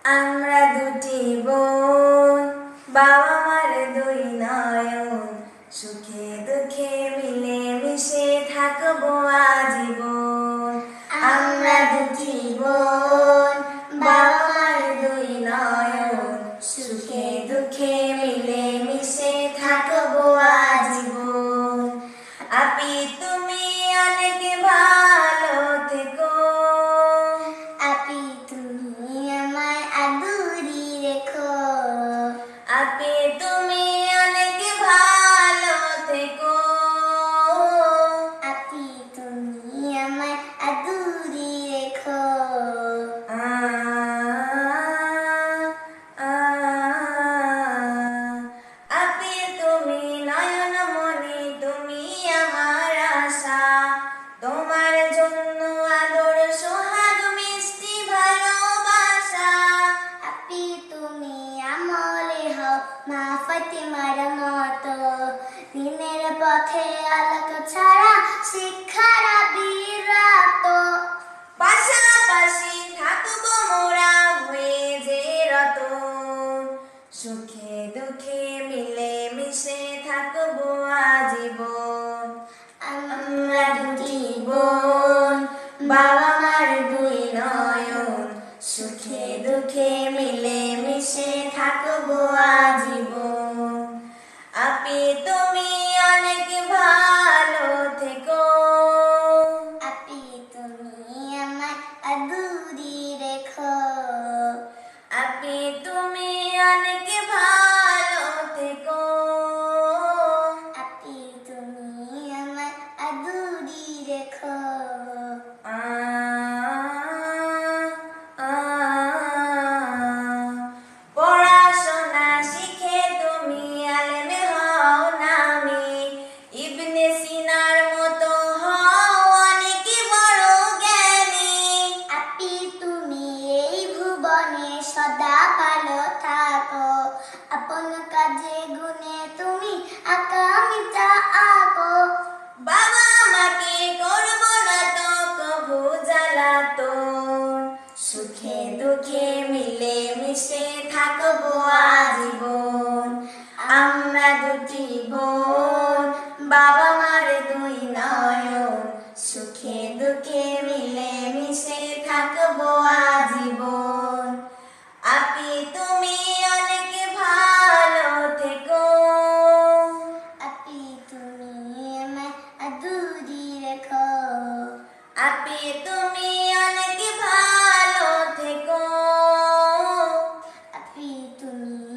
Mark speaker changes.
Speaker 1: আমরা দুটি বোন, বাবা মার দুই নয়ন, সুখে দুঃখে মিলে মিশে থাকবো আজীবন। আমরা দুটি বোন, বাবা মার দুই নয়ন, সুখে দুঃখে মিলে মিশে থাকবো আজীবন। আপি তুমি অনেক ভালো থেকো,
Speaker 2: আপি তুমি আমায় আদুরি রেখো।
Speaker 1: আপি তুমি অনেক ভালো থেকো,
Speaker 2: আপি তুমি আমায় আদুরি রেখো।
Speaker 1: আ আ আপি তুমি নয়নমণি, তুমি আমার আশা, তোমার জন্য আদর সোহাগ মিষ্টি ভালোবাসা।
Speaker 2: আপি তুমি আমলে হও মা ফাতিমার মতো, দিনের পথে আলোক ছাড়া শিক্ষার বিরাত।
Speaker 1: পাশাপাশি থাকবো মোরা হয়ে যে রতন, সুখে দুঃখে মিলে মিশে থাকবো আজীবন। আমরা দুটি বোন, বাবা মার দুই নয়ন, সুখে দুঃখে মিলে মিশে থাকবো আজীবন। আপি তুমি অনেক ভালো থেকো,
Speaker 2: আপি তুমি আমায় আদুরি রেখো।
Speaker 1: আপি তুমি অনেক ভালো থেকো,
Speaker 2: আপি তুমি আমায় আদুরি রেখো।
Speaker 1: আ আ পড়াশোনা শিখে তুমি আলেম হও নামি, ইবনে সিনার মতো হও অনেক বড় জ্ঞানী।
Speaker 2: আপি তুমি এই ভুবনে সদা ভালো থাকো, আপন কাজে গুণে তুমি আকামিতা আঁকো।
Speaker 1: বাবা মাকে করবো না তো কভু জ্বালাতন, সুখে দুঃখে মিলে মিশে থাকবো আজীবন। আমরা দুটি বোন, বাবা মার দুই নয়ন, সুখে দুঃখে মিলে মিশে থাকবো আজীবন। আপি তুমি অনেক ভালো থেকো,
Speaker 2: আপি তুমি আমায় আদুরি রেখো।
Speaker 1: আপি তুমি অনেক ভালো থেকো,
Speaker 2: আপি তুমি